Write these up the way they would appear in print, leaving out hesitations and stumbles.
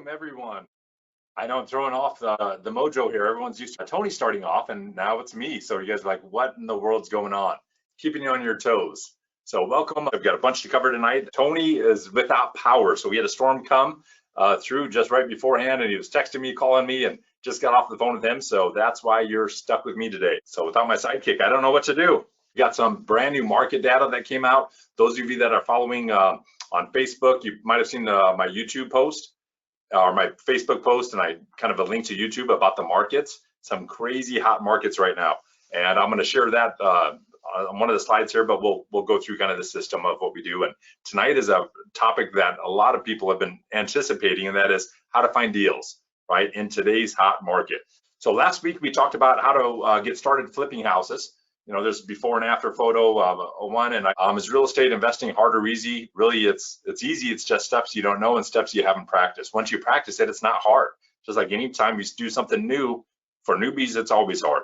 Welcome everyone. I know I'm throwing off the mojo here. Everyone's used to Tony starting off, and now it's me. So you guys are like, what in the world's going on? Keeping you on your toes. So welcome. I've got a bunch to cover tonight. Tony is without power, so we had a storm come through just right beforehand, and he was texting me, calling me, and just got off the phone with him. So that's why you're stuck with me today. So without my sidekick, I don't know what to do. We got some brand new market data that came out. Those of you that are following on Facebook, you might have seen my YouTube post or my Facebook post, and I kind of a link to YouTube about the markets. Some crazy hot markets right now, and I'm going to share that on one of the slides here. But we'll go through kind of the system of what we do. And tonight is a topic that a lot of people have been anticipating, and that is how to find deals right in today's hot market. So last week we talked about how to get started flipping houses. You know, there's before and after photo of one, and is real estate investing hard or easy? Really, it's easy. It's just steps you don't know and steps you haven't practiced. Once you practice it, it's not hard. Just like anytime you do something new, for newbies, it's always hard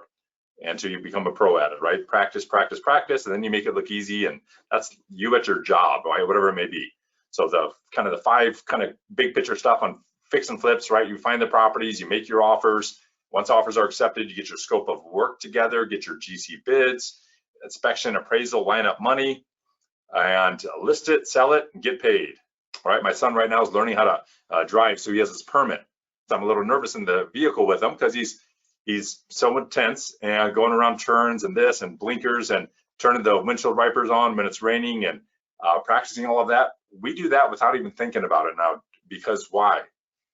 until you become a pro at it, right? Practice, practice, practice, and then you make it look easy, and that's you at your job, right? Whatever it may be. So the kind of the five kind of big picture stuff on fix and flips, right? You find the properties, you make your offers. Once offers are accepted, you get your scope of work together, get your GC bids, inspection, appraisal, line up money, and list it, sell it, and get paid. All right, my son right now is learning how to drive, so he has his permit. So I'm a little nervous in the vehicle with him because he's so intense and going around turns and this and blinkers and turning the windshield wipers on when it's raining and practicing all of that. We do that without even thinking about it now, because why?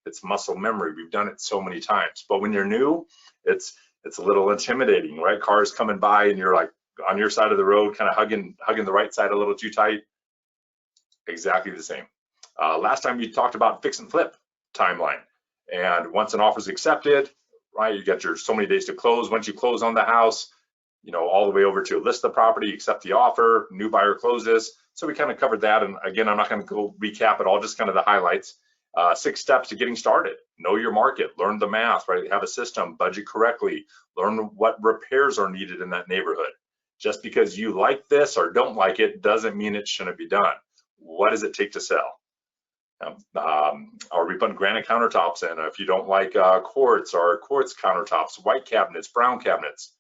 It's muscle memory. We've done it so many times. But when you're new, it's a little intimidating, right? Cars coming by and you're like on your side of the road, kind of hugging the right side a little too tight. Exactly the same. Last time we talked about fix and flip timeline. And once an offer is accepted, right, you got your so many days to close. Once you close on the house, you know, all the way over to list the property, accept the offer, new buyer closes. So we kind of covered that. And again, I'm not going to go recap it all, just kind of the highlights. 6 steps to getting started. Know your market, learn the math, right? Have a system, budget correctly, learn what repairs are needed in that neighborhood. Just because you like this or don't like it doesn't mean it shouldn't be done. What does it take to sell? Are we putting granite countertops in? If you don't like quartz or quartz countertops, white cabinets, brown cabinets.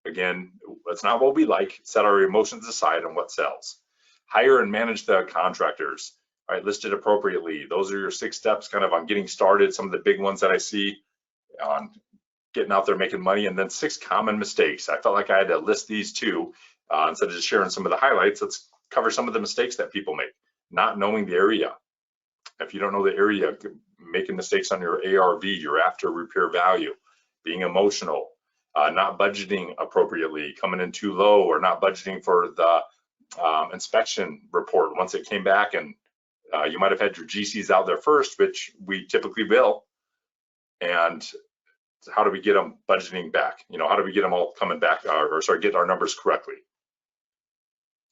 Again, that's not what we like. Set our emotions aside on what sells. Hire and manage the contractors. Right, listed appropriately. Those are your 6 steps kind of on getting started. Some of the big ones that I see on getting out there making money, and then 6 common mistakes. I felt like I had to list these too. Instead of just sharing some of the highlights, let's cover some of the mistakes that people make. Not knowing the area. If you don't know the area, making mistakes on your ARV, your after repair value, being emotional, not budgeting appropriately, coming in too low, or not budgeting for the inspection report once it came back, and you might have had your GCs out there first, which we typically will. And how do we get them budgeting back? You know, how do we get them all coming back, get our numbers correctly?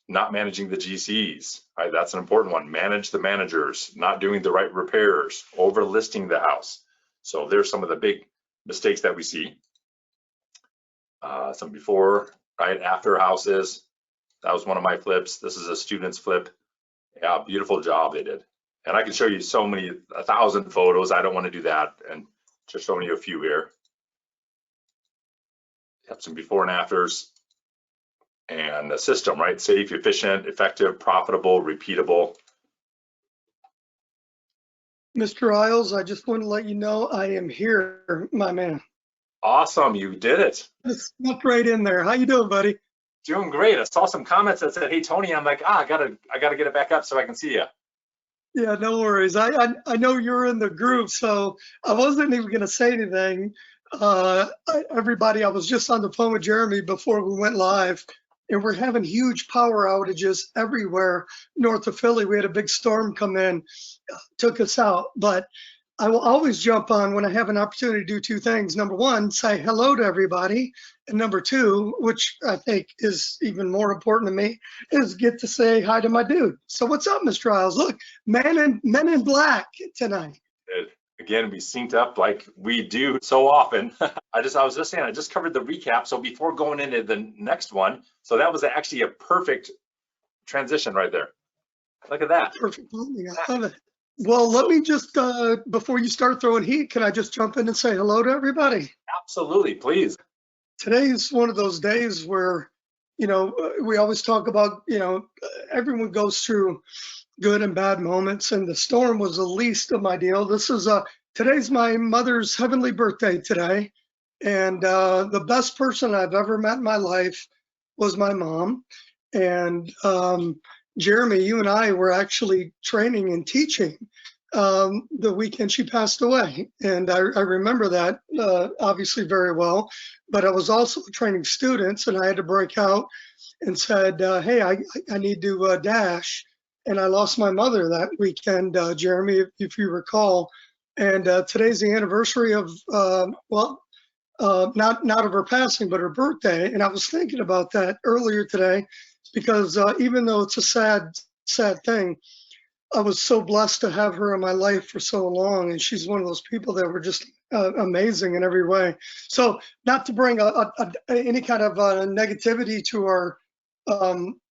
Not managing the GCs, right? That's an important one. Manage the managers, not doing the right repairs, overlisting the house. So there's some of the big mistakes that we see. Some before, right? After houses. That was one of my flips. This is a student's flip. Yeah, beautiful job they did. And I can show you so many, 1,000 photos. I don't want to do that, and just showing you a few here. Have some before and afters. And the system, right? Safe, efficient, effective, profitable, repeatable. Mr. Isles, I just want to let you know I am here, my man. Awesome, you did it. Just snuck right in there. How you doing, buddy? Doing great. I saw some comments that said, "Hey Tony," I'm like, I gotta get it back up so I can see you. Yeah, no worries. I know you're in the group, so I wasn't even gonna say anything. Everybody, I was just on the phone with Jeremy before we went live, and we're having huge power outages everywhere north of Philly. We had a big storm come in, took us out, but I will always jump on when I have an opportunity to do 2 things. Number 1, say hello to everybody. And number 2, which I think is even more important to me, is get to say hi to my dude. So what's up, Mr. Isles? Look, men in black tonight. Again, we synced up like we do so often. I was just saying, I just covered the recap. So before going into the next one, so that was actually a perfect transition right there. Look at that. Perfect timing. I love it. Well, let me just, before you start throwing heat, can I just jump in and say hello to everybody? Absolutely, please. Today's one of those days where, we always talk about, everyone goes through good and bad moments, and the storm was the least of my deal. Today's my mother's heavenly birthday today, and the best person I've ever met in my life was my mom. And Jeremy, you and I were actually training and teaching the weekend she passed away, and I remember that obviously very well. But I was also training students, and I had to break out and said, "Hey, I need to dash." And I lost my mother that weekend, Jeremy, if you recall. And today's the anniversary of, not of her passing, but her birthday. And I was thinking about that earlier today because even though it's a sad thing, I was so blessed to have her in my life for so long. And she's one of those people that were just amazing in every way. So not to bring any kind of negativity to our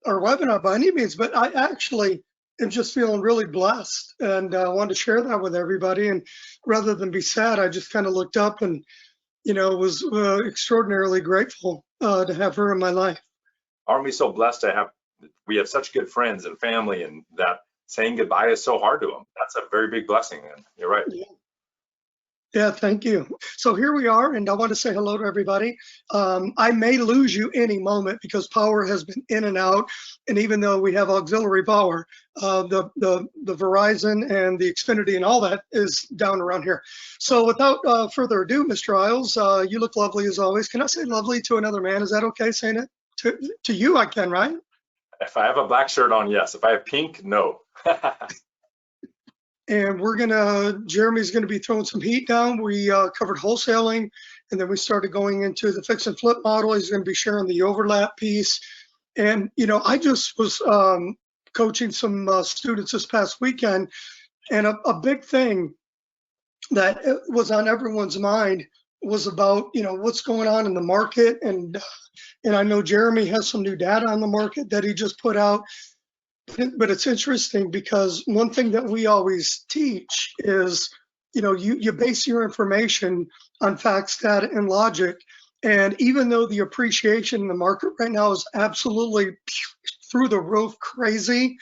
webinar by any means, but I actually am just feeling really blessed, and I wanted to share that with everybody. And rather than be sad, I just kind of looked up and, was extraordinarily grateful to have her in my life. Aren't we so blessed to we have such good friends and family, and that saying goodbye is so hard to them. That's a very big blessing, and you're right. Yeah, thank you. So here we are, and I want to say hello to everybody. I may lose you any moment because power has been in and out, and even though we have auxiliary power, the Verizon and the Xfinity and all that is down around here. So without further ado, Mr. Isles, you look lovely as always. Can I say lovely to another man? Is that okay saying it? To you, I can, right? If I have a black shirt on, yes. If I have pink, no. And Jeremy's gonna be throwing some heat down. We covered wholesaling, and then we started going into the fix and flip model. He's gonna be sharing the overlap piece. And, I just was coaching some students this past weekend, and a big thing that was on everyone's mind was about, what's going on in the market. And I know Jeremy has some new data on the market that he just put out. But it's interesting because one thing that we always teach is, you base your information on facts, data, and logic. And even though the appreciation in the market right now is absolutely through the roof crazy,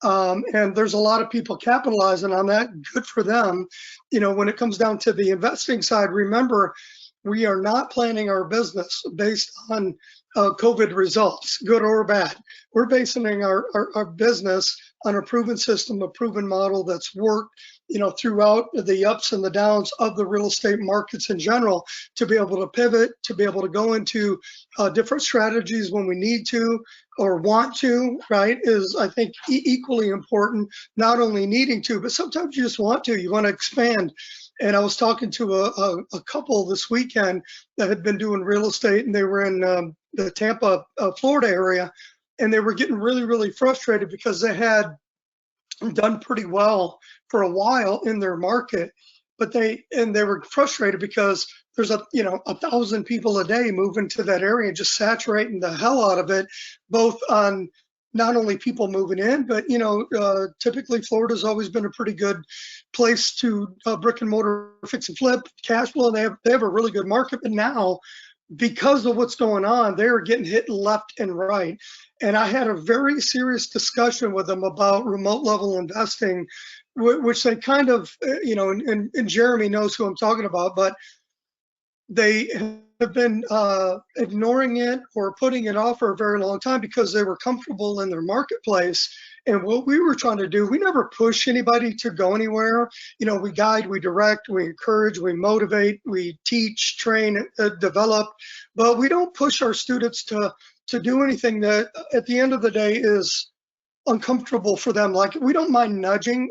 and there's a lot of people capitalizing on that, good for them. When it comes down to the investing side, remember, we are not planning our business based on COVID results, good or bad. We're basing our business on a proven system, a proven model that's worked, throughout the ups and the downs of the real estate markets in general, to be able to pivot, to be able to go into different strategies when we need to or want to, right, is, I think, equally important. Not only needing to, but sometimes you just want to, you want to expand. And I was talking to a couple this weekend that had been doing real estate, and they were in the Tampa, Florida area, and they were getting really, really frustrated because they had done pretty well for a while in their market, but they were frustrated because there's 1,000 people a day moving to that area and just saturating the hell out of it, both on not only people moving in, but typically Florida's always been a pretty good place to brick and mortar fix and flip cash flow. They have a really good market, but now, because of what's going on, they're getting hit left and right. And I had a very serious discussion with them about remote level investing, which they kind of, and Jeremy knows who I'm talking about, but they have been ignoring it or putting it off for a very long time because they were comfortable in their marketplace. And what we were trying to do, we never push anybody to go anywhere. We guide, we direct, we encourage, we motivate, we teach, train, develop, but we don't push our students to do anything that at the end of the day is uncomfortable for them. Like, we don't mind nudging.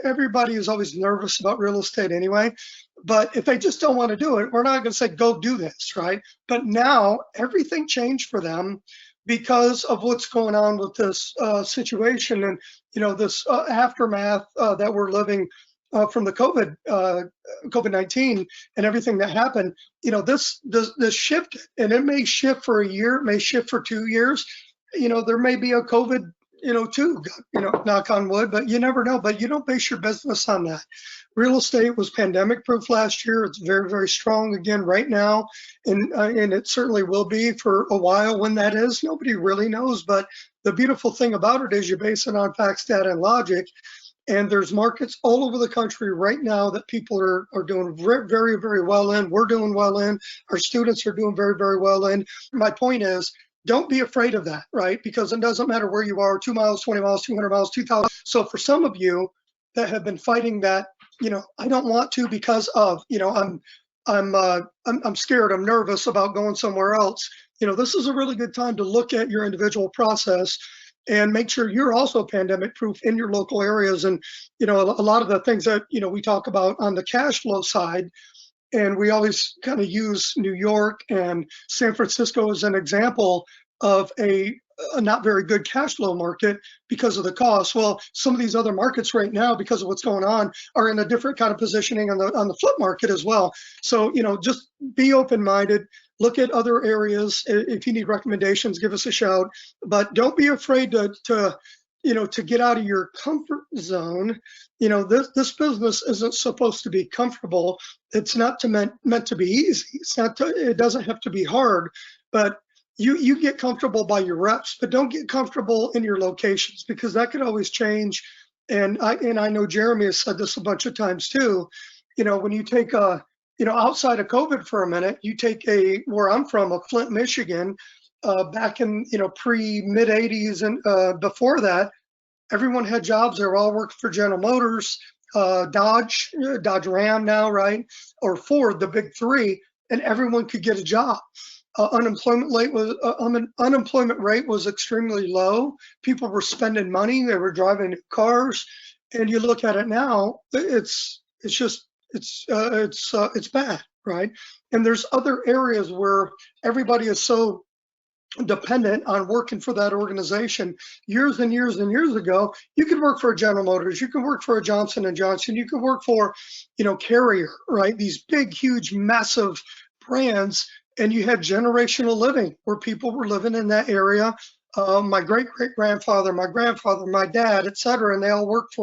Everybody is always nervous about real estate anyway, but if they just don't want to do it, we're not going to say, go do this, right? But now everything changed for them because of what's going on with this situation and, this aftermath that we're living from the COVID-19 and everything that happened. This shift, and it may shift for a year, it may shift for 2 years. There may be a COVID too, knock on wood, but you never know. But you don't base your business on that. Real estate was pandemic proof last year. It's very, very strong again right now. And it certainly will be for a while. When that is, nobody really knows. But the beautiful thing about it is you base it on facts, data, and logic. And there's markets all over the country right now that people are doing very, very, very well in. We're doing well in. Our students are doing very, very well in. My point is, don't be afraid of that, right? Because it doesn't matter where you are, 2 miles, 20 miles, 200 miles, 2,000. So for some of you that have been fighting that, I don't want to because of, I'm scared, I'm nervous about going somewhere else. This is a really good time to look at your individual process and make sure you're also pandemic proof in your local areas. And, a lot of the things that, we talk about on the cash flow side, and we always kind of use New York and San Francisco as an example of a not very good cash flow market because of the cost. Well, some of these other markets right now, because of what's going on, are in a different kind of positioning on the flip market as well. So, just be open-minded. Look at other areas. If you need recommendations, give us a shout. But don't be afraid to get out of your comfort zone. This business isn't supposed to be comfortable. It's not meant to be easy. It doesn't have to be hard. But you get comfortable by your reps, but don't get comfortable in your locations, because that could always change. And I know Jeremy has said this a bunch of times too. When you take outside of COVID for a minute, you take where I'm from, Flint, Michigan, back in, pre-mid 80s and before that, everyone had jobs. They were all working for General Motors, Dodge Ram now, right? Or Ford, the big three, and everyone could get a job. Unemployment rate was extremely low. People were spending money. They were driving new cars. And you look at it now, it's bad, right? And there's other areas where everybody is so dependent on working for that organization. Years and years and years ago, you could work for a General Motors, you could work for a Johnson & Johnson, you could work for, Carrier, right? These big, huge, massive brands, and you had generational living where people were living in that area. My great-great-grandfather, my grandfather, my dad, et cetera, and they all worked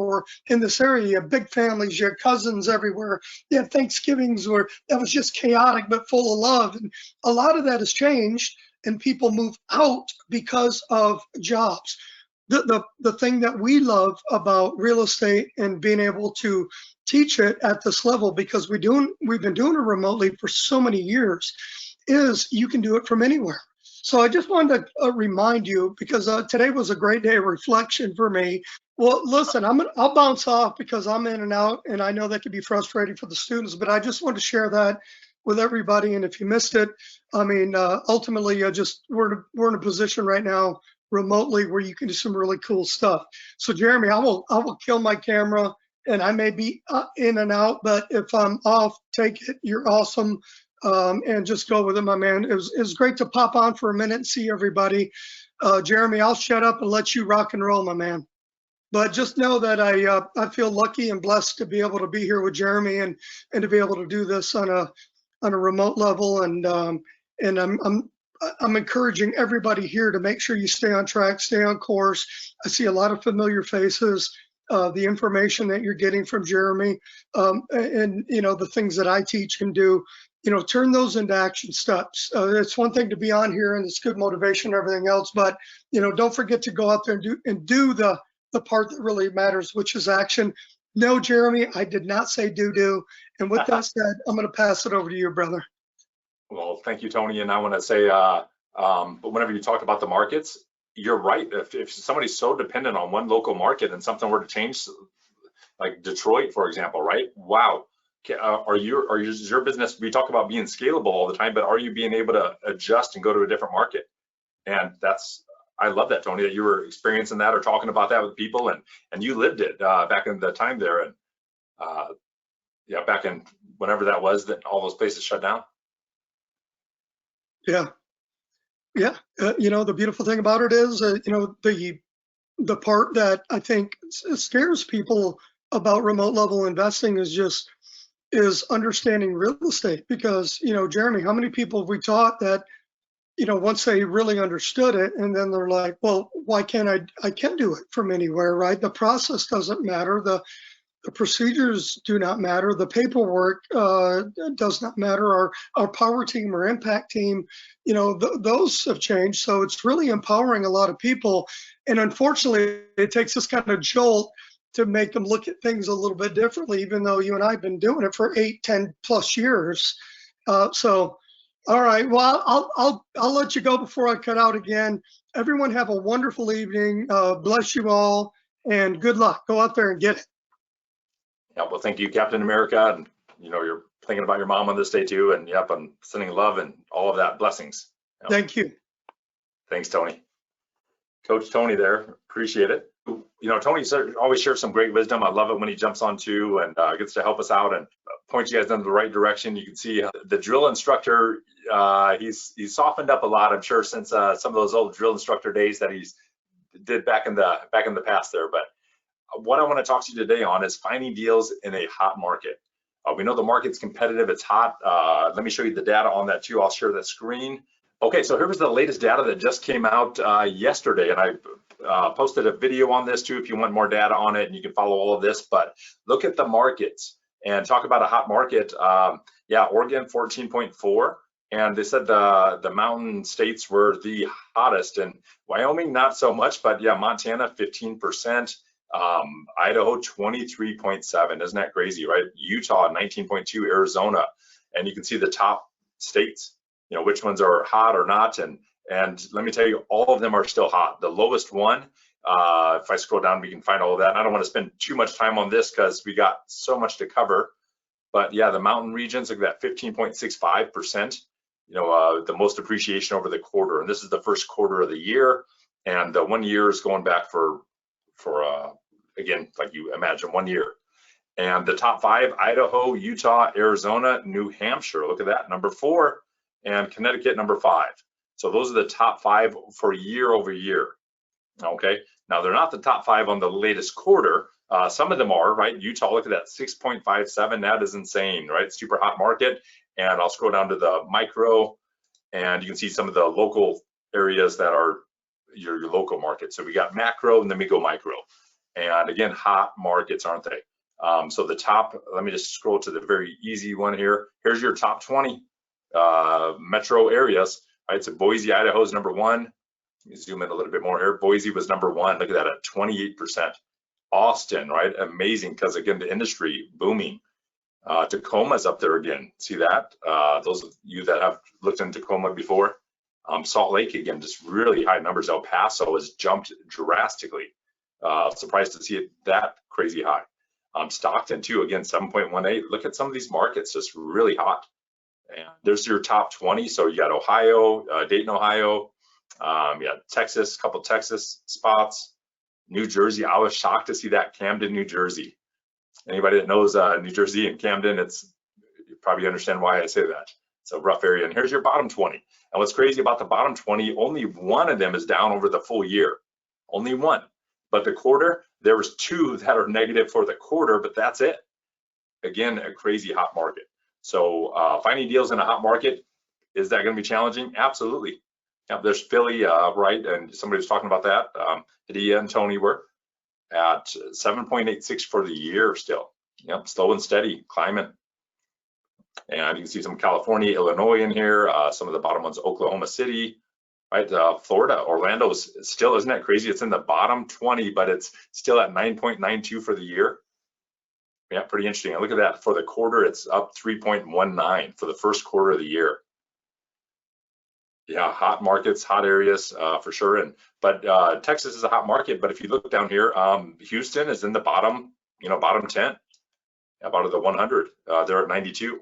in this area. You had big families, you had cousins everywhere. You had Thanksgivings that was just chaotic but full of love. And a lot of that has changed, and people move out because of jobs. The thing that we love about real estate and being able to teach it at this level, because we've been doing it remotely for so many years, is you can do it from anywhere. So I just wanted to remind you, because today was a great day of reflection for me. Well, listen, I'll bounce off because I'm in and out, and I know that can be frustrating for the students, but I just want to share that with everybody. And if you missed it, ultimately, we're in a position right now remotely where you can do some really cool stuff. So Jeremy, I will kill my camera, and I may be in and out, but if I'm off, take it. You're awesome. And just go with it, my man. It was great to pop on for a minute and see everybody. Jeremy, I'll shut up and let you rock and roll, my man. But just know that I feel lucky and blessed to be able to be here with Jeremy and to be able to do this on a remote level. And I'm encouraging everybody here to make sure you stay on track, stay on course. I see a lot of familiar faces. The information that you're getting from Jeremy, and the things that I teach and do. Turn those into action steps. It's one thing to be on here and it's good motivation and everything else, but don't forget to go out there and do the part that really matters, which is action. No, Jeremy, I did not say do. And with that said, I'm going to pass it over to you, brother. Well, thank you, Tony. And I want to say, but whenever you talk about the markets, you're right. If somebody's so dependent on one local market and something were to change, like Detroit, for example, right? Wow. Is your business, we talk about being scalable all the time, but are you being able to adjust and go to a different market? And I love that, Tony, that you were experiencing that or talking about that with people, and you lived it back in the time there. And back in whenever that was, that all those places shut down. Yeah. The beautiful thing about it is, the part that I think scares people about remote level investing is understanding real estate. Because, Jeremy, how many people have we taught that once they really understood it, and then they're like, well, why can't I can do it from anywhere, right? The process doesn't matter. The procedures do not matter. The paperwork does not matter. Our power team or impact team, those have changed. So it's really empowering a lot of people. And unfortunately, it takes this kind of jolt to make them look at things a little bit differently, even though you and I have been doing it for 8, 10 plus years. So, all right, well, I'll let you go before I cut out again. Everyone have a wonderful evening. Bless you all, and good luck. Go out there and get it. Yeah, well, thank you, Captain America. And, you're thinking about your mom on this day too. And yep, I'm sending love and all of that. Blessings. Yep. Thank you. Thanks, Tony. Coach Tony there. Appreciate it. Tony always shares some great wisdom. I love it when he jumps on too and gets to help us out and point you guys in the right direction. You can see the drill instructor, he's softened up a lot, I'm sure, since some of those old drill instructor days that he's did back in the past there. But what I want to talk to you today on is finding deals in a hot market. We know the market's competitive, it's hot. Let me show you the data on that too. I'll share the screen. Okay, so here was the latest data that just came out yesterday, and I posted a video on this too if you want more data on it, and you can follow all of this. But look at the markets and talk about a hot market. Yeah, Oregon 14.4, and they said the mountain states were the hottest, and Wyoming not so much, but yeah, Montana 15%. Idaho 23.7, isn't that crazy, right? Utah 19.2, Arizona, and you can see the top states, which ones are hot or not, and let me tell you, all of them are still hot. The lowest one, if I scroll down, we can find all of that. And I don't want to spend too much time on this because we got so much to cover, but yeah, the mountain regions, look at that 15.65%, the most appreciation over the quarter, and this is the first quarter of the year, and the 1 year is going back for again, like you imagine, 1 year. And the top 5, Idaho, Utah, Arizona, New Hampshire, look at that, number 4, and Connecticut, number 5. So those are the top 5 for year over year. Okay, now they're not the top 5 on the latest quarter. Some of them are, right? Utah, look at that, 6.57, that is insane, right? Super hot market. And I'll scroll down to the micro, and you can see some of the local areas that are your local market. So we got macro, and then we go micro. And again, hot markets, aren't they? So the top, let me just scroll to the very easy one here. Here's your top 20 metro areas, right? So Boise, Idaho is number 1. Let me zoom in a little bit more here. Boise was number 1, look at that at 28%. Austin, right? Amazing, because again, the industry booming. Tacoma's up there again, see that? Those of you that have looked in Tacoma before. Salt Lake, again, just really high numbers. El Paso has jumped drastically. Surprised to see it that crazy high. Stockton too, again, 7.18. Look at some of these markets, just really hot. And there's your top 20. So you got Ohio, Dayton, Ohio, yeah, Texas, couple Texas spots, New Jersey. I was shocked to see that, Camden, New Jersey. Anybody that knows New Jersey and Camden, you probably understand why I say that. It's a rough area. And here's your bottom 20. And what's crazy about the bottom 20, only one of them is down over the full year. Only one. But the quarter, there was 2 that are negative for the quarter, but that's it. Again, a crazy hot market. So finding deals in a hot market, is that going to be challenging? Absolutely. Yep, there's Philly, right? And somebody was talking about that. Hadia and Tony were at 7.86 for the year still. Yep, slow and steady, climbing. And you can see some California, Illinois in here. Some of the bottom ones, Oklahoma City. Right, Florida, Orlando is still, isn't that crazy? It's in the bottom 20, but it's still at 9.92 for the year. Yeah, pretty interesting. And look at that, for the quarter, it's up 3.19 for the first quarter of the year. Yeah, hot markets, hot areas for sure. But Texas is a hot market. But if you look down here, Houston is in the bottom, bottom 10, out of the 100. They're at 92.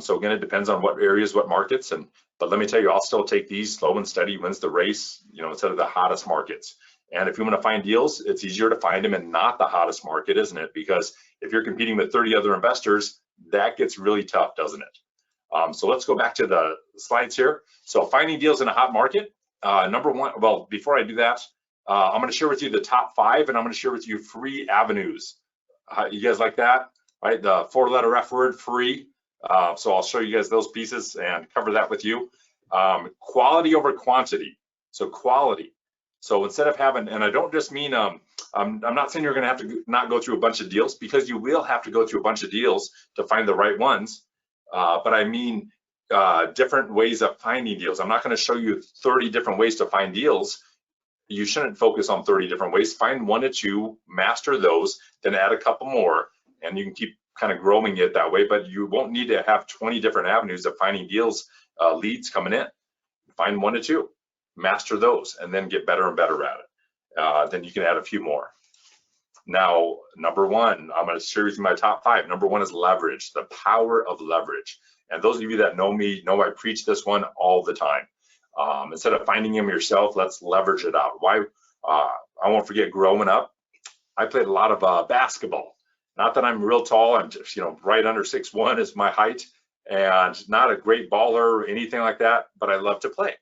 So again, it depends on what areas, what markets, but let me tell you, I'll still take these. Slow and steady wins the race, instead of the hottest markets. And if you want to find deals, it's easier to find them in not the hottest market, isn't it? Because if you're competing with 30 other investors, that gets really tough, doesn't it? So let's go back to the slides here. So finding deals in a hot market, number 1, well, before I do that, I'm going to share with you the top 5, and I'm going to share with you free avenues. You guys like that? Right, the 4-letter F word, free. So I'll show you guys those pieces and cover that with you. Quality over quantity. So quality. So instead of having, and I don't just mean, I'm not saying you're going to have to not go through a bunch of deals, because you will have to go through a bunch of deals to find the right ones. But I mean different ways of finding deals. I'm not going to show you 30 different ways to find deals. You shouldn't focus on 30 different ways. Find 1 or 2, master those, then add a couple more, and you can keep kind of growing it that way. But you won't need to have 20 different avenues of finding deals, leads coming in. Find 1 or 2, master those, and then get better and better at it. Then you can add a few more. Now, number 1, I'm going to share with you my top 5. Number 1 is leverage, the power of leverage. And those of you that know me know I preach this one all the time. Instead of finding them yourself, let's leverage it out. Why? I won't forget growing up, I played a lot of basketball. Not that I'm real tall, I'm just, right under 6'1" is my height, and not a great baller or anything like that, but I love to play.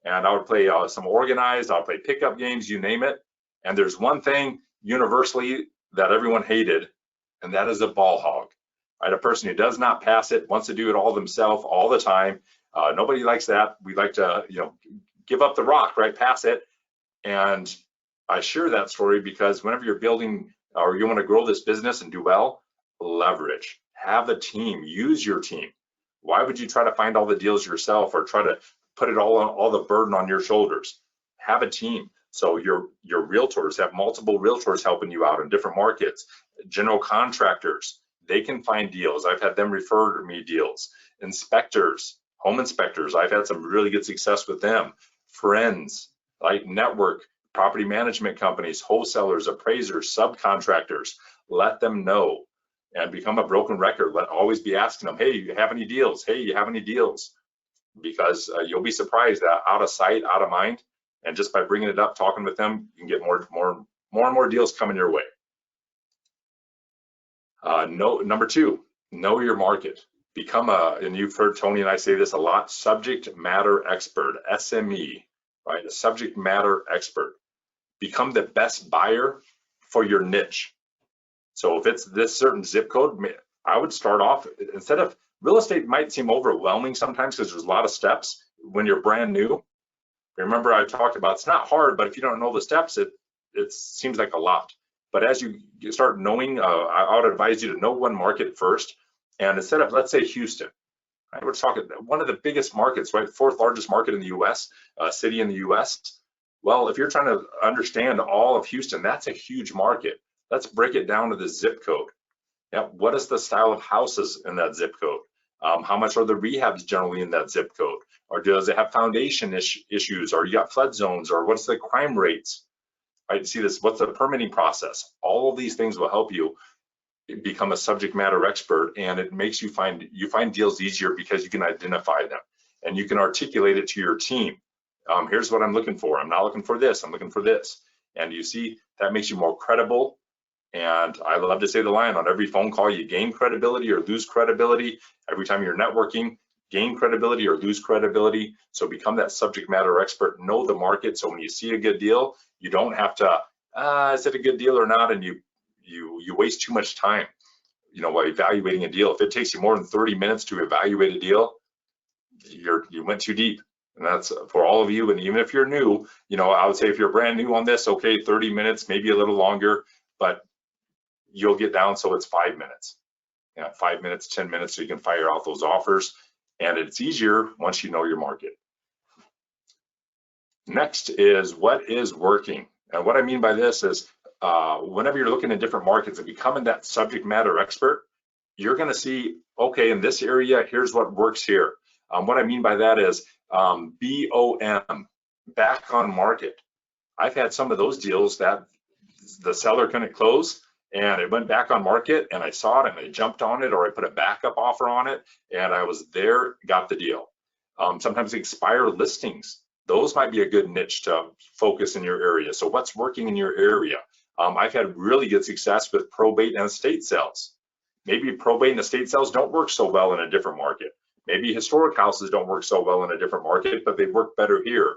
And I would play some organized, I'll play pickup games, you name it. And there's one thing universally that everyone hated, and that is a ball hog. Right? A person who does not pass it, wants to do it all themselves all the time. Nobody likes that. We like to, give up the rock, right? Pass it. And I share that story because whenever you're building or you want to grow this business and do well, leverage. Have a team. Use your team. Why would you try to find all the deals yourself or try to put it all the burden on your shoulders? Have a team. So your realtors, have multiple realtors helping you out in different markets. General contractors, they can find deals. I've had them refer me deals. Inspectors, home inspectors, I've had some really good success with them. Friends, like network, property management companies, wholesalers, appraisers, subcontractors, let them know and become a broken record. Always be asking them, hey, you have any deals? Hey, you have any deals? Because you'll be surprised that out of sight, out of mind, and just by bringing it up, talking with them, you can get more and more deals coming your way. Number 2, know your market. Become and you've heard Tony and I say this a lot, subject matter expert, SME, right? A subject matter expert. Become the best buyer for your niche. So if it's this certain zip code, I would start off, instead of, real estate might seem overwhelming sometimes because there's a lot of steps when you're brand new. Remember I talked about, it's not hard, but if you don't know the steps, it seems like a lot. But as you start knowing, I would advise you to know one market first. And instead of, let's say Houston, right? We're talking one of the biggest markets, right? 4th largest market in the US, city in the US. Well, if you're trying to understand all of Houston, that's a huge market. Let's break it down to the zip code. Yeah, what is the style of houses in that zip code? How much are the rehabs generally in that zip code? Or does it have foundation issues? Or you got flood zones? Or what's the crime rates? Right? See this? What's the permitting process? All of these things will help you become a subject matter expert, and it makes you find deals easier because you can identify them and you can articulate it to your team. Here's what I'm looking for. I'm not looking for this. I'm looking for this. And you see, that makes you more credible. And I love to say the line, on every phone call, you gain credibility or lose credibility. Every time you're networking, gain credibility or lose credibility. So become that subject matter expert, know the market. So when you see a good deal, you don't have to, is it a good deal or not? And you waste too much time, while evaluating a deal. If it takes you more than 30 minutes to evaluate a deal, you went too deep. And that's for all of you. And even if you're new, I would say if you're brand new on this, okay, 30 minutes, maybe a little longer, but you'll get down so it's 5 minutes. 5 minutes, 10 minutes, so you can fire out those offers. And it's easier once you know your market. Next is what is working. And what I mean by this is whenever you're looking at different markets and becoming that subject matter expert, you're going to see, okay, in this area, here's what works here. What I mean by that is BOM, back on market. I've had some of those deals that the seller couldn't close and it went back on market and I saw it and I jumped on it, or I put a backup offer on it and I was there, got the deal. Sometimes expired listings, those might be a good niche to focus in your area. So what's working in your area? I've had really good success with probate and estate sales. Maybe probate and estate sales don't work so well in a different market. Maybe historic houses don't work so well in a different market, but they work better here.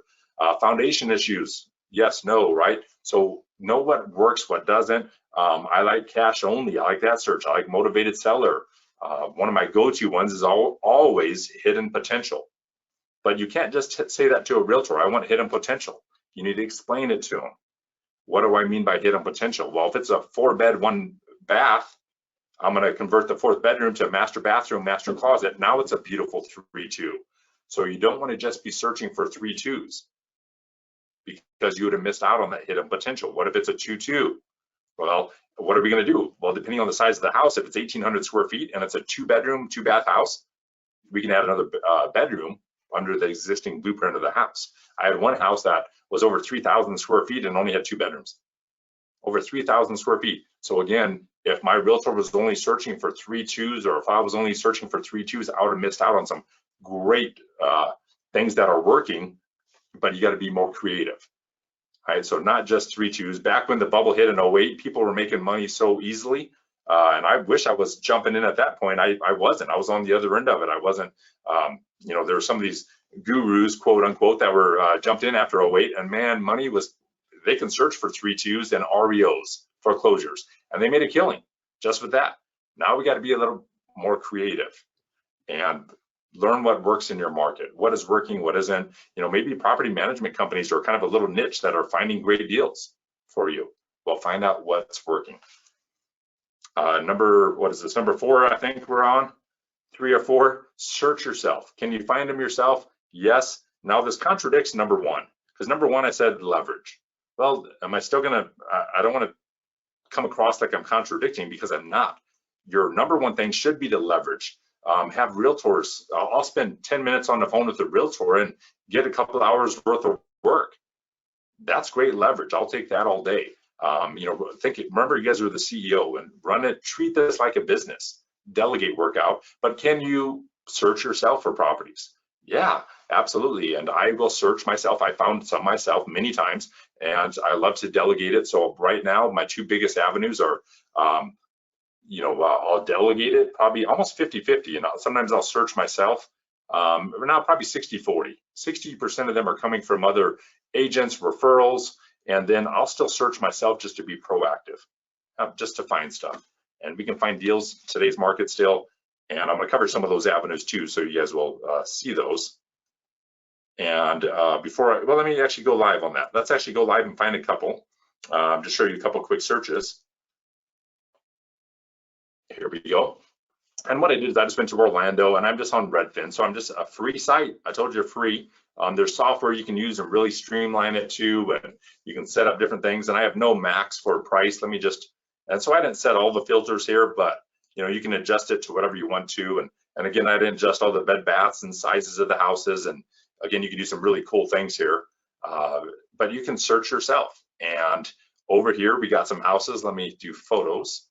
Foundation issues, yes, no, right? So know what works, what doesn't. I like cash only, I like that search. I like motivated seller. One of my go-to ones is always hidden potential. But you can't just say that to a realtor. I want hidden potential. You need to explain it to them. What do I mean by hidden potential? Well, if it's a 4-bed, 1-bath, I'm going to convert the 4th bedroom to a master bathroom, master closet. Now it's a beautiful 3-2. So you don't want to just be searching for 3-2s because you would have missed out on that hidden potential. What if it's a 2-2? Well, what are we going to do? Well, depending on the size of the house, if it's 1,800 square feet and it's a 2-bedroom, 2-bath house, we can add another bedroom under the existing blueprint of the house. I had one house that was over 3,000 square feet and only had 2 bedrooms. Over 3,000 square feet. So again, if my realtor was only searching for 3-2s, or if I was only searching for 3-2s, I would have missed out on some great things that are working, but you got to be more creative. All right, so not just 3-2s. Back when the bubble hit in 08, people were making money so easily. And I wish I was jumping in at that point. I wasn't. I was on the other end of it. I wasn't, you know, there were some of these gurus, quote unquote, that were jumped in after 08, and man, money was, they can search for 3-2s and REOs, foreclosures, and they made a killing just with that. Now we got to be a little more creative and learn what works in your market, what is working, what isn't. You know, maybe property management companies are kind of a little niche that are finding great deals for you. Well, find out what's working. What is this, number 4, I think we're on, 3 or 4, search yourself. Can you find them yourself? Yes. Now this contradicts number 1, because number 1, I said leverage. Well, am I still gonna, I don't wanna come across like I'm contradicting, because I'm not. Your number 1 thing should be to leverage. Have realtors, I'll spend 10 minutes on the phone with a realtor and get a couple of hours worth of work. That's great leverage. I'll take that all day. You know, remember you guys are the CEO, and run it, treat this like a business. Delegate work out, but can you search yourself for properties? Yeah, absolutely. And I will search myself. I found some myself many times, and I love to delegate it. So right now, my 2 biggest avenues are, you know, I'll delegate it probably almost 50-50. You know, sometimes I'll search myself. Now probably 60-40. 60% of them are coming from other agents, referrals, and then I'll still search myself just to be proactive, just to find stuff. And we can find deals in today's market still. And I'm going to cover some of those avenues too, so you guys will see those. And let me actually go live on that. Let's actually go live and find a couple. Just show you a couple quick searches. Here we go. And what I did is I just went to Orlando, and I'm just on Redfin. So I'm just a free site. I told you free. There's software you can use and really streamline it too, and you can set up different things. And I have no max for price. Let me just, and so I didn't set all the filters here, but you know, you can adjust it to whatever you want to. And again, I didn't adjust all the bed baths and sizes of the houses. And again, you can do some really cool things here, but you can search yourself. And over here, we got some houses. Let me do photos.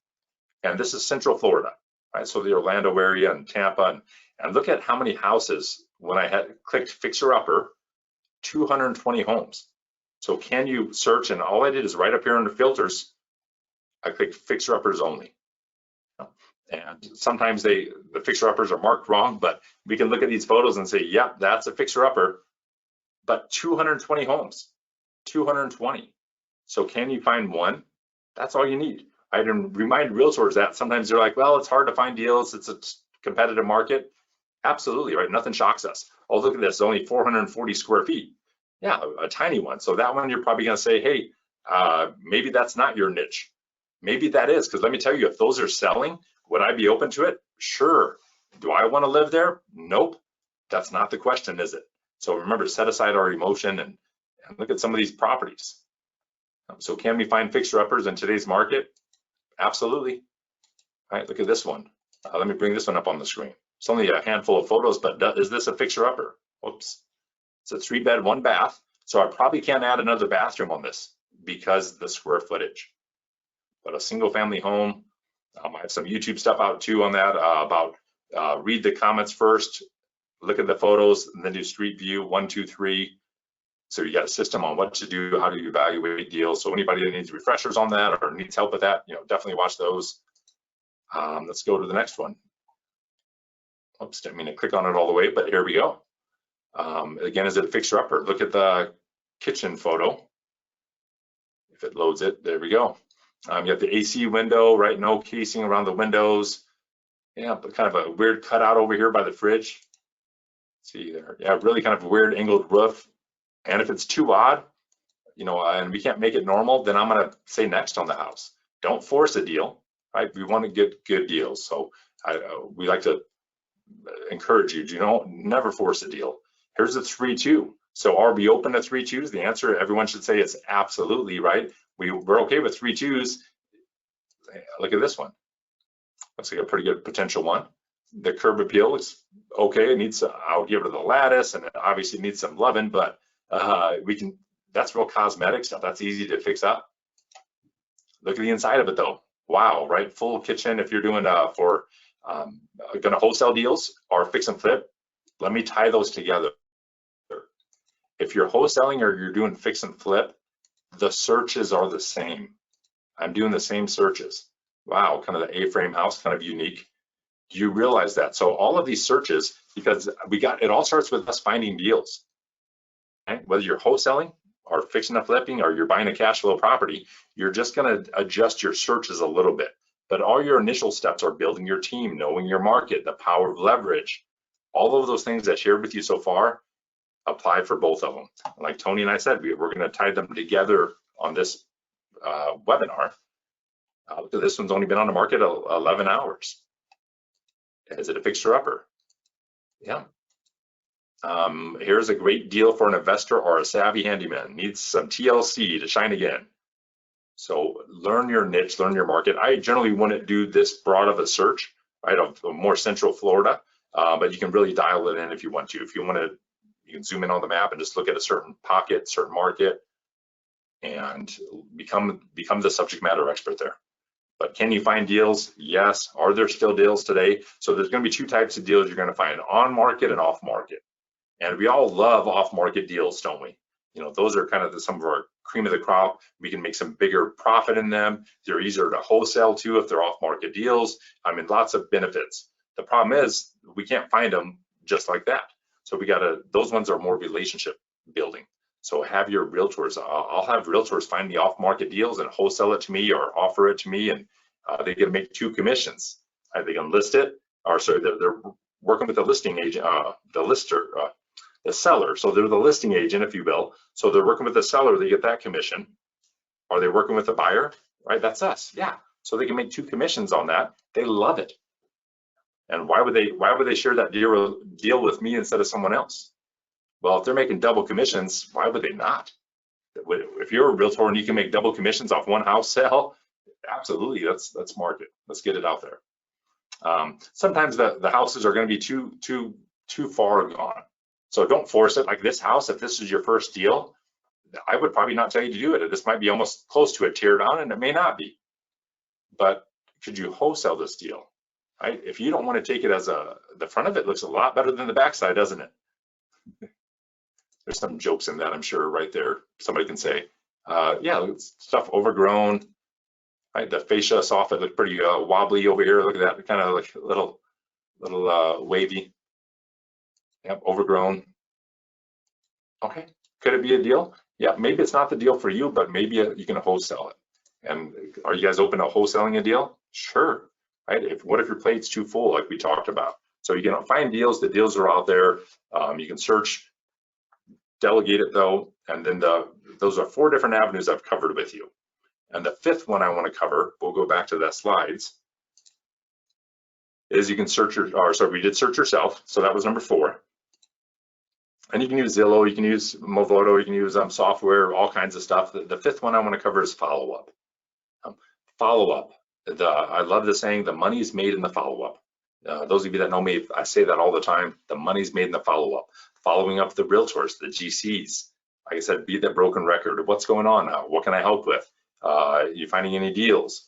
And this is Central Florida, right? So the Orlando area and Tampa, and look at how many houses when I had clicked Fixer Upper, 220 homes. So can you search? And all I did is right up here under filters, I clicked Fixer Uppers only. And sometimes the Fixer Uppers are marked wrong, but we can look at these photos and say, yep, that's a Fixer Upper, but 220 homes, 220. So can you find one? That's all you need. I remind realtors that sometimes they're like, well, it's hard to find deals. It's a competitive market. Absolutely, right? Nothing shocks us. Oh, look at this, only 440 square feet. Yeah, a tiny one. So that one, you're probably gonna say, hey, maybe that's not your niche. Maybe that is, because let me tell you, if those are selling, would I be open to it? Sure. Do I wanna live there? Nope. That's not the question, is it? So remember, set aside our emotion and look at some of these properties. So can we find fixer-uppers in today's market? Absolutely. All right, look at this one. Let me bring this one up on the screen. It's only a handful of photos, but is this a fixer-upper? Whoops. It's a 3-bed, 1-bath. So I probably can't add another bathroom on this because of the square footage. But a single-family home, I have some YouTube stuff out too on that about read the comments first, look at the photos, and then do street view 1, 2, 3. So you got a system on what to do, how to evaluate deals. So anybody that needs refreshers on that or needs help with that, you know, definitely watch those. Let's go to the next one. Oops, didn't mean to click on it all the way, but here we go. Again, is it a fixer-upper? Look at the kitchen photo. If it loads it, there we go. You have the AC window, right? No casing around the windows. Yeah, but kind of a weird cutout over here by the fridge. See there, yeah, really kind of weird angled roof. And if it's too odd, you know, and we can't make it normal, then I'm gonna say next on the house. Don't force a deal, right? We want to get good deals. So we like to encourage you, never force a deal. Here's a 3-2. So are we open to 3-2s? The answer, everyone should say, is absolutely, right? We're okay with 3-2s. Look at this one. Looks like a pretty good potential one. The curb appeal looks okay. It needs, I'll give it the lattice, and it obviously needs some loving, but that's real cosmetic stuff. That's easy to fix up. Look at the inside of it though. Wow, right? Full kitchen. If you're doing gonna wholesale deals or fix and flip, let me tie those together. If you're wholesaling or you're doing fix and flip, the searches are the same. I'm doing the same searches. Wow, kind of the A-frame house, kind of unique. Do you realize that? So all of these searches, because it all starts with us finding deals. Okay? Whether you're wholesaling or fixing and flipping or you're buying a cash flow property, you're just gonna adjust your searches a little bit. But all your initial steps are building your team, knowing your market, the power of leverage. All of those things I shared with you so far apply for both of them. Like Tony and I said, we're going to tie them together on this webinar. Look at this one's only been on the market 11 hours. Is it a fixer-upper? Yeah. Here's a great deal for an investor or a savvy handyman. Needs some TLC to shine again. So learn your niche, learn your market. I generally wouldn't do this broad of a search, right, of more central Florida, but you can really dial it in if you want to. If you want to, you can zoom in on the map and just look at a certain pocket, certain market, and become the subject matter expert there. But can you find deals? Yes. Are there still deals today? So there's going to be two types of deals you're going to find: on market and off market. And we all love off market deals, don't we? You know, those are kind of some of our cream of the crop. We can make some bigger profit in them. They're easier to wholesale to if they're off market deals. I mean, lots of benefits. The problem is we can't find them just like that. So those ones are more relationship building. So have your realtors, I'll have realtors find the off market deals and wholesale it to me or offer it to me, and they can make 2 commissions. They can list it, or sorry, they're working with the listing agent, the seller. So they're the listing agent, if you will. So they're working with the seller, they get that commission. Are they working with the buyer? Right, that's us, yeah. So they can make 2 commissions on that. They love it. And why would they share that deal with me instead of someone else? Well, if they're making double commissions, why would they not? If you're a realtor and you can make double commissions off one house sale, absolutely, let's market. Let's get it out there. Sometimes the houses are going to be too far gone. So don't force it. Like this house, if this is your first deal, I would probably not tell you to do it. This might be almost close to a tear down, and it may not be. But could you wholesale this deal? Right? If you don't want to take it as the front of it looks a lot better than the backside, doesn't it? There's some jokes in that, I'm sure, right there. Somebody can say, yeah, stuff overgrown, right? The fascia soffit looked pretty wobbly over here. Look at that, kind of like a little wavy. Yep, overgrown. Okay, could it be a deal? Yeah, maybe it's not the deal for you, but maybe you can wholesale it. And are you guys open to wholesaling a deal? Sure, right? What if your plate's too full, like we talked about? So you can find deals. The deals are out there. You can search, delegate it though, and then those are 4 different avenues I've covered with you. And the 5th one I want to cover, we'll go back to the slides, is you can search we did search yourself, so that was number 4. And you can use Zillow, you can use Movoto, you can use software, all kinds of stuff. The 5th one I want to cover is follow-up. Follow-up. I love the saying, the money's made in the follow-up. Those of you that know me, I say that all the time. The money's made in the follow-up. Following up the realtors, the GCs. Like I said, be that broken record. What's going on now? What can I help with? You finding any deals?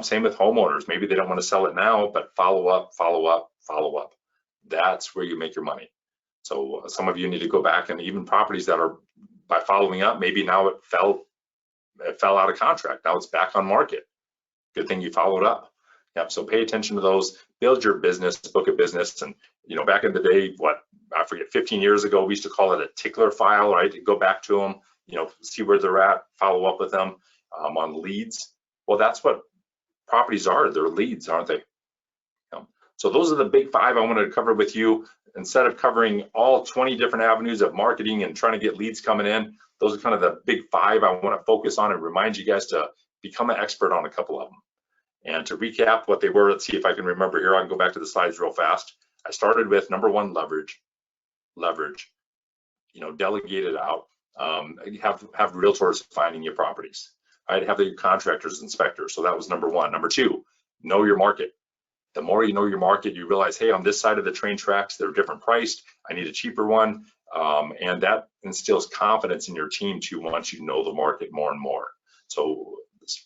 Same with homeowners. Maybe they don't want to sell it now, but follow up, follow up, follow up. That's where you make your money. So some of you need to go back, and even properties that are, by following up, maybe now it fell out of contract. Now it's back on market. Good thing you followed up. Yep. So pay attention to those. Build your business, book a business, and back in the day, I forget, 15 years ago, we used to call it a tickler file, right? Go back to them, see where they're at, follow up with them on leads. Well, that's what properties are. They're leads, aren't they? So those are the big 5 I wanted to cover with you. instead of covering all 20 different avenues of marketing and trying to get leads coming in, those are kind of the big 5 I want to focus on and remind you guys to become an expert on a couple of them. And to recap what they were, let's see if I can remember here. I can go back to the slides real fast. I started with number 1, leverage. Delegate it out. Have realtors finding your properties. I'd have the contractors, inspectors. So that was number 1. Number 2, know your market. The more you know your market, you realize, hey, on this side of the train tracks, they're different priced. I need a cheaper one. And that instills confidence in your team too once you know the market more and more. So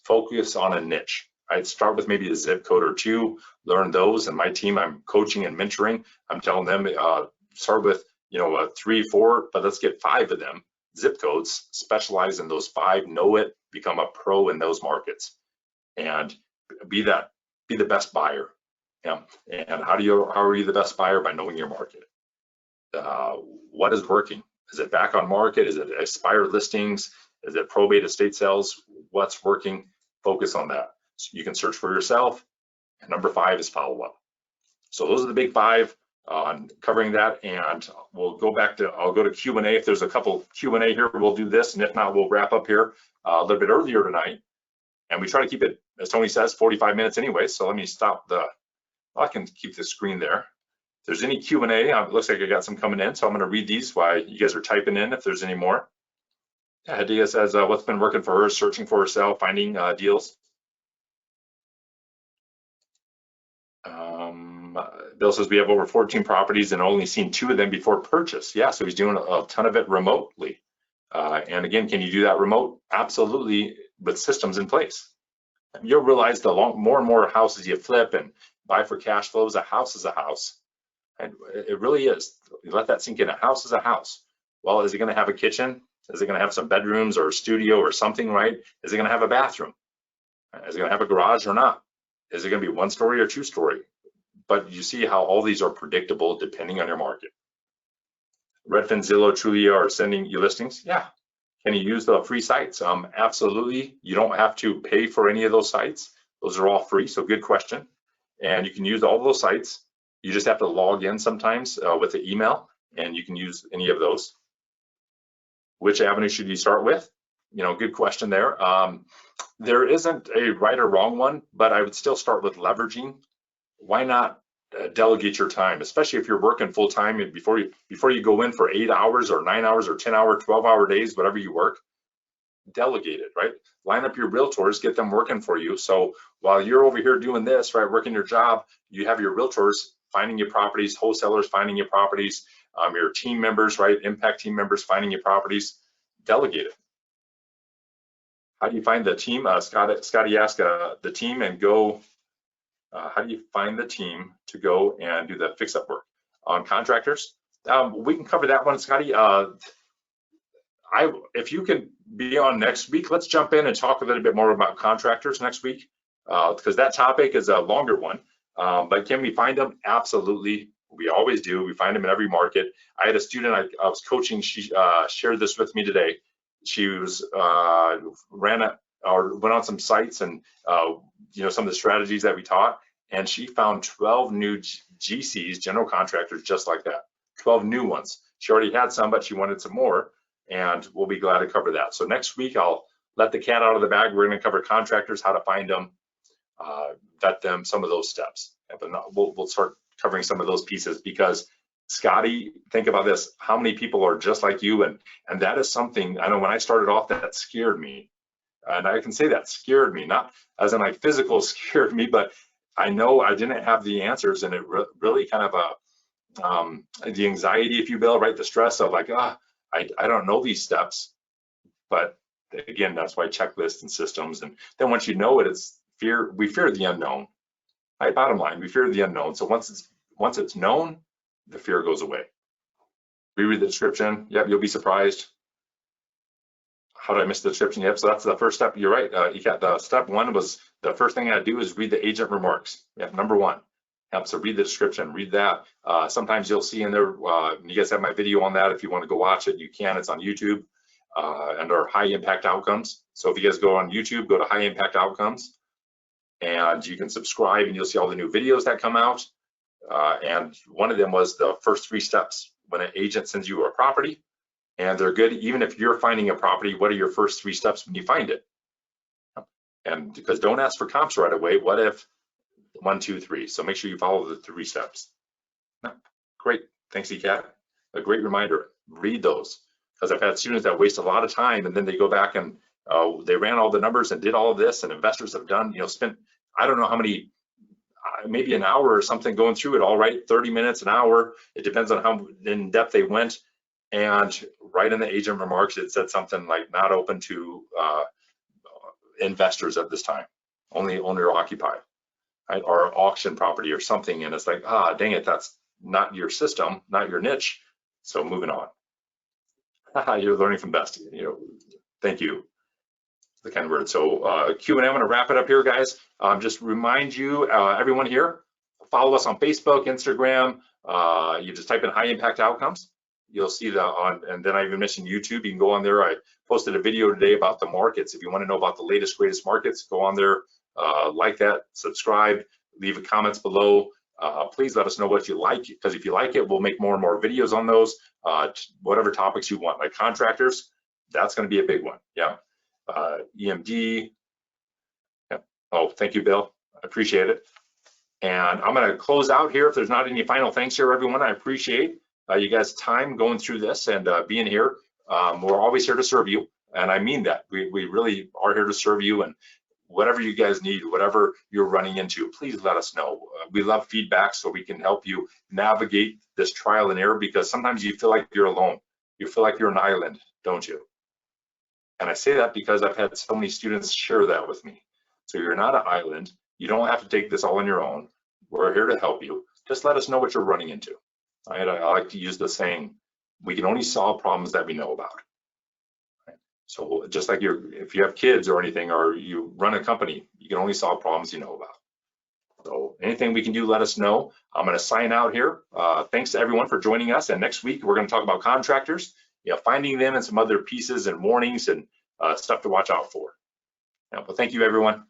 focus on a niche. I'd start with maybe a zip code or 2, learn those. And my team, I'm coaching and mentoring. I'm telling them, start with 3, 4, but let's get 5 of them. Zip codes, specialize in those 5, know it, become a pro in those markets, and be the best buyer. Yeah. And how are you the best buyer? By knowing your market. What is working? Is it back on market? Is it expired listings? Is it probate estate sales? What's working? Focus on that. So you can search for yourself. And number 5 is follow up. So those are the big 5 on covering that. And I'll go to Q&A. If there's a couple Q&A here, we'll do this. And if not, we'll wrap up here a little bit earlier tonight. And we try to keep it, as Tony says, 45 minutes anyway. So let me stop I can keep the screen there. If there's any Q&A, it looks like I got some coming in. So I'm going to read these while you guys are typing in if there's any more. Yeah, Hadia says, what's been working for her, searching for herself, finding deals. Bill says we have over 14 properties and only seen 2 of them before purchase. Yeah, so he's doing a ton of it remotely. And again, can you do that remote? Absolutely, with systems in place. You'll realize the more and more houses you flip and buy for cash flows, a house is a house. And it really is. You let that sink in. A house is a house. Well, is it going to have a kitchen? Is it going to have some bedrooms or a studio or something, right? Is it going to have a bathroom? Is it going to have a garage or not? Is it going to be 1-story or 2-story? But you see how all these are predictable depending on your market. Redfin, Zillow, Trulia are sending you listings. Yeah. Can you use the free sites? Absolutely. You don't have to pay for any of those sites. Those are all free. So good question. And you can use all of those sites. You just have to log in sometimes with the email, and you can use any of those. Which avenue should you start with? Good question there. There isn't a right or wrong one, but I would still start with leveraging. Why not delegate your time, especially if you're working full time and before you go in for 8 hours or 9 hours or 10-hour, 12-hour days, whatever you work, delegate it, right? Line up your realtors, get them working for you. So while you're over here doing this, right, working your job, you have your realtors finding your properties, wholesalers finding your properties, your team members, right, impact team members finding your properties. Delegate it. How do you find the team? Scotty asked the team and go. How do you find the team to go and do the fix-up work on contractors? We can cover that one, Scotty. If you can be on next week, let's jump in and talk a little bit more about contractors next week, because that topic is a longer one. But can we find them? Absolutely. We always do. We find them in every market. I had a student I was coaching. She shared this with me today. She was went on some sites and some of the strategies that we taught, and she found 12 new GCs, general contractors, just like that. 12 new ones. She already had some, but she wanted some more, and we'll be glad to cover that. So next week I'll let the cat out of the bag. We're going to cover contractors, how to find them, vet them, some of those steps. But we'll start covering some of those pieces, because Scotty, think about this, how many people are just like you? And that is something, I know when I started off, that scared me. And I can say that scared me, not as in like physical scared me, but I know I didn't have the answers, and it really kind of the anxiety, if you will, right? The stress of like, I don't know these steps. But again, that's why checklists and systems. And then once you know it, it's fear. We fear the unknown. Right? Bottom line, we fear the unknown. So once it's known, the fear goes away. Reread the description. Yep, you'll be surprised. How did I miss the description? Yep, so that's the first step. You're right. You got the step 1 was the first thing I do is read the agent remarks. Yep, number 1. Yep, so read the description, read that. Sometimes you'll see in there, you guys have my video on that. If you want to go watch it, you can. It's on YouTube under high impact outcomes. So if you guys go on YouTube, go to high impact outcomes, and you can subscribe, and you'll see all the new videos that come out. And one of them was the first 3 steps. When an agent sends you a property and they're good, even if you're finding a property, what are your first 3 steps when you find it? And because don't ask for comps right away, what if 1, 2, 3? So make sure you follow the 3 steps. Great, thanks ECAT. A great reminder, read those. Because I've had students that waste a lot of time and then they go back and they ran all the numbers and did all of this, and investors have done, spent, I don't know how many, maybe an hour or something going through it all, right? 30 minutes, an hour. It depends on how in depth they went. And right in the agent remarks, it said something like not open to investors at this time, only owner occupied, right? Or auction property or something. And it's like, dang it, that's not your system, not your niche. So moving on. You're learning from best. Thank you. The kind of word. So Q&A, I'm going to wrap it up here, guys. Just remind you, everyone here, follow us on Facebook, Instagram. You just type in high impact outcomes. You'll see and then I even mentioned YouTube. You can go on there. I posted a video today about the markets. If you want to know about the latest, greatest markets, go on there, like that, subscribe, leave comments below. Please let us know what you like, because if you like it, we'll make more and more videos on those. Whatever topics you want, like contractors, that's going to be a big one. Yeah. EMD. Yep. Oh, thank you, Bill. I appreciate it. And I'm going to close out here. If there's not any final thanks here, everyone, I appreciate you guys' time going through this and being here. We're always here to serve you, and I mean that. We really are here to serve you, and whatever you guys need, whatever you're running into, please let us know. We love feedback so we can help you navigate this trial and error, because sometimes you feel like you're alone. You feel like you're an island, don't you? And I say that because I've had so many students share that with me. So you're not an island. You don't have to take this all on your own. We're here to help you. Just let us know what you're running into. Right? I like to use the saying, we can only solve problems that we know about. Right? So just like if you have kids or anything, or you run a company, you can only solve problems you know about. So anything we can do, let us know. I'm going to sign out here. Thanks to everyone for joining us. And next week, we're going to talk about contractors, finding them and some other pieces and warnings and stuff to watch out for. But thank you, everyone.